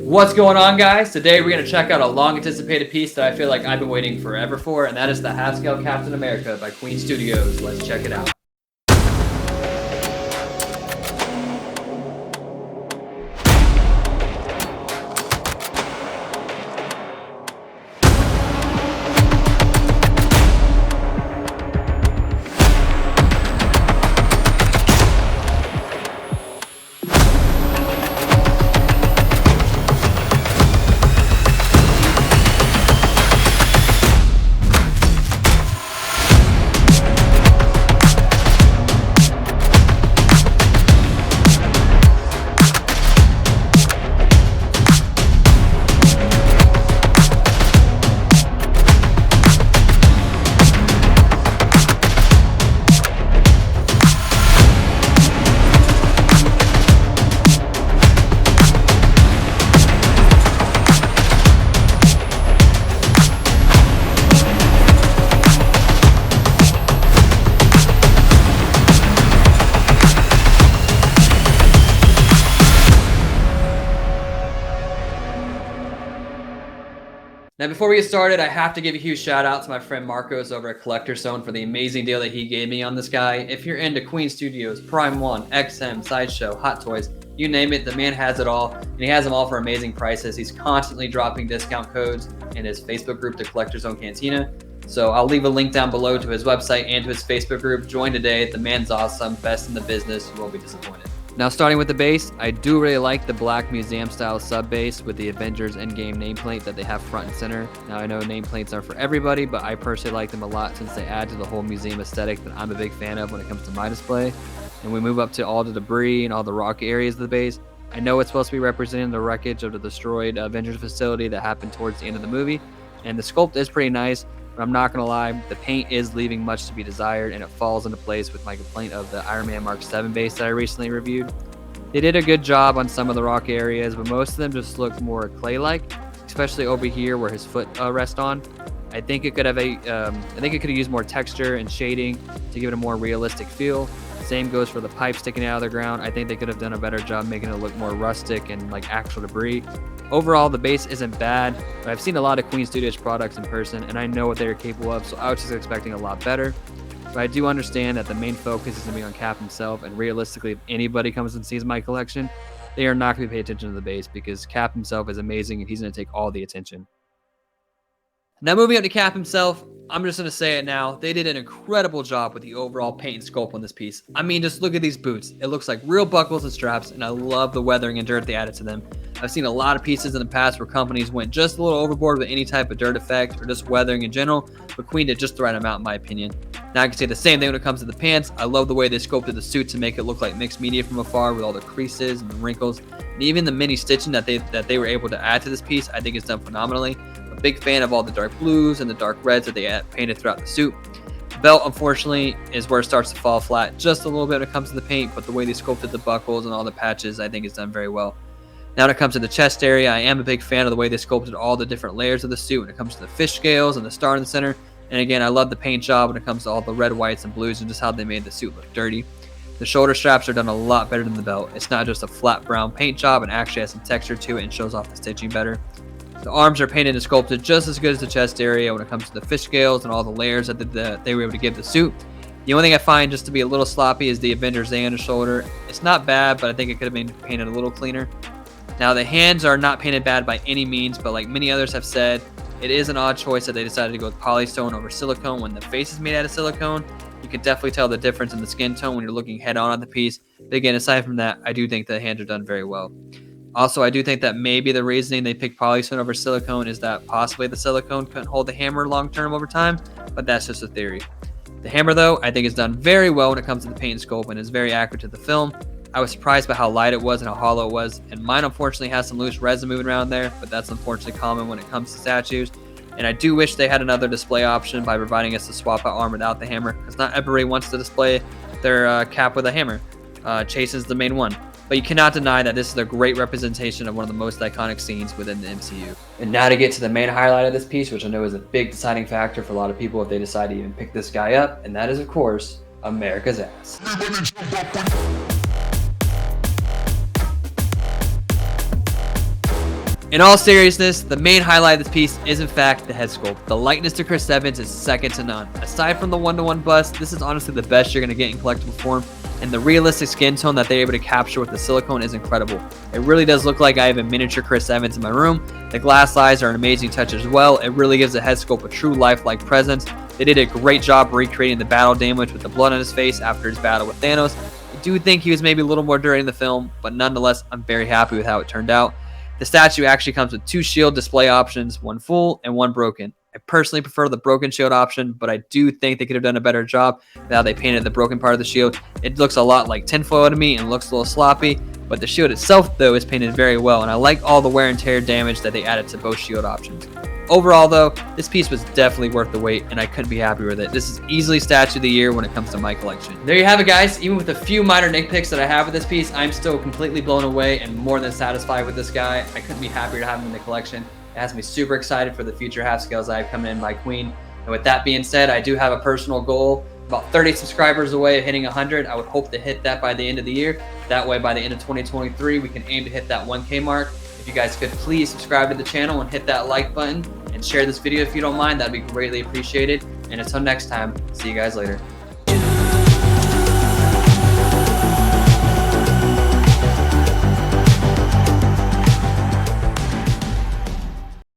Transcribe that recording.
What's going on, guys? Today we're going to check out a long anticipated piece that I feel like I've been waiting forever for, and that is the half-scale Captain America by Queen Studios. Let's check it out. Now, before we get started, I have to give a huge shout out to my friend Marcos over at Collector's Zone for the amazing deal that he gave me on this guy. If you're into Queen Studios, Prime 1, XM, Sideshow, Hot Toys, you name it, the man has it all, and he has them all for amazing prices. He's constantly dropping discount codes in his Facebook group, the Collector's Zone Cantina. So I'll leave a link down below to his website and to his Facebook group. Join today. The man's awesome, best in the business. You won't be disappointed. Now, starting with the base, I do really like the black museum style sub base with the Avengers Endgame nameplate that they have front and center. Now, I know nameplates are for everybody, but I personally like them a lot since they add to the whole museum aesthetic that I'm a big fan of when it comes to my display. And we move up to all the debris and all the rock areas of the base. I know it's supposed to be representing the wreckage of the destroyed Avengers facility that happened towards the end of the movie. And the sculpt is pretty nice, but I'm not going to lie, the paint is leaving much to be desired, and it falls into place with my complaint of the Iron Man Mark 7 base that I recently reviewed. They did a good job on some of the rock areas, but most of them just look more clay-like, especially over here where his foot rests on. I think it could have used more texture and shading to give it a more realistic feel. Same goes for the pipe sticking out of the ground. I think they could have done a better job making it look more rustic and like actual debris. Overall, the base isn't bad, but I've seen a lot of Queen Studios products in person, and I know what they're capable of, so I was just expecting a lot better. But I do understand that the main focus is going to be on Cap himself, and realistically, if anybody comes and sees my collection, they are not going to pay attention to the base because Cap himself is amazing, and he's going to take all the attention. Now, moving up to Cap himself, I'm just going to say it now. They did an incredible job with the overall paint and sculpt on this piece. I mean, just look at these boots. It looks like real buckles and straps, and I love the weathering and dirt they added to them. I've seen a lot of pieces in the past where companies went just a little overboard with any type of dirt effect or just weathering in general, but Queen did just the right amount in my opinion. Now I can say the same thing when it comes to the pants. I love the way they sculpted the suit to make it look like mixed media from afar with all the creases and the wrinkles, and even the mini stitching that they were able to add to this piece. I think it's done phenomenally. I'm a big fan of all the dark blues and the dark reds that they painted throughout the suit. The belt, unfortunately, is where it starts to fall flat just a little bit when it comes to the paint, but the way they sculpted the buckles and all the patches, I think is done very well. Now when it comes to the chest area, I am a big fan of the way they sculpted all the different layers of the suit when it comes to the fish scales and the star in the center. And again, I love the paint job when it comes to all the red, whites, and blues and just how they made the suit look dirty. The shoulder straps are done a lot better than the belt. It's not just a flat brown paint job and actually has some texture to it and shows off the stitching better. The arms are painted and sculpted just as good as the chest area when it comes to the fish scales and all the layers that they were able to give the suit. The only thing I find just to be a little sloppy is the Avengers A on the shoulder. It's not bad, but I think it could have been painted a little cleaner. Now, the hands are not painted bad by any means, but like many others have said, it is an odd choice that they decided to go with polystone over silicone when the face is made out of silicone. You can definitely tell the difference in the skin tone when you're looking head on at the piece. But again, aside from that, I do think the hands are done very well. Also, I do think that maybe the reasoning they picked polystone over silicone is that possibly the silicone couldn't hold the hammer long term over time, but that's just a theory. The hammer, though, I think is done very well when it comes to the paint and sculpt and is very accurate to the film. I was surprised by how light it was and how hollow it was, and mine unfortunately has some loose resin moving around there, but that's unfortunately common when it comes to statues. And I do wish they had another display option by providing us a swap out arm without the hammer, because not everybody wants to display their cap with a hammer. Chase is the main one. But you cannot deny that this is a great representation of one of the most iconic scenes within the MCU. And now to get to the main highlight of this piece, which I know is a big deciding factor for a lot of people if they decide to even pick this guy up, and that is, of course, America's ass. In all seriousness, the main highlight of this piece is in fact the head sculpt. The likeness to Chris Evans is second to none. Aside from the one-to-one bust, this is honestly the best you're going to get in collectible form, and the realistic skin tone that they're able to capture with the silicone is incredible. It really does look like I have a miniature Chris Evans in my room. The glass eyes are an amazing touch as well. It really gives the head sculpt a true lifelike presence. They did a great job recreating the battle damage with the blood on his face after his battle with Thanos. I do think he was maybe a little more dirty in the film, but nonetheless, I'm very happy with how it turned out. The statue actually comes with 2 shield display options, one full and one broken. I personally prefer the broken shield option, but I do think they could have done a better job with how they painted the broken part of the shield. It looks a lot like tinfoil to me and looks a little sloppy, but the shield itself, though, is painted very well, and I like all the wear and tear damage that they added to both shield options. Overall, though, this piece was definitely worth the wait, and I couldn't be happier with it. This is easily Statue of the Year when it comes to my collection. There you have it, guys. Even with a few minor nitpicks that I have with this piece, I'm still completely blown away and more than satisfied with this guy. I couldn't be happier to have him in the collection. It has me super excited for the future half scales I have coming in my Queen. And with that being said, I do have a personal goal, about 30 subscribers away of hitting 100. I would hope to hit that by the end of the year. That way, by the end of 2023, we can aim to hit that 1K mark. If you guys could please subscribe to the channel and hit that like button and share this video if you don't mind, that'd be greatly appreciated. And until next time, see you guys later.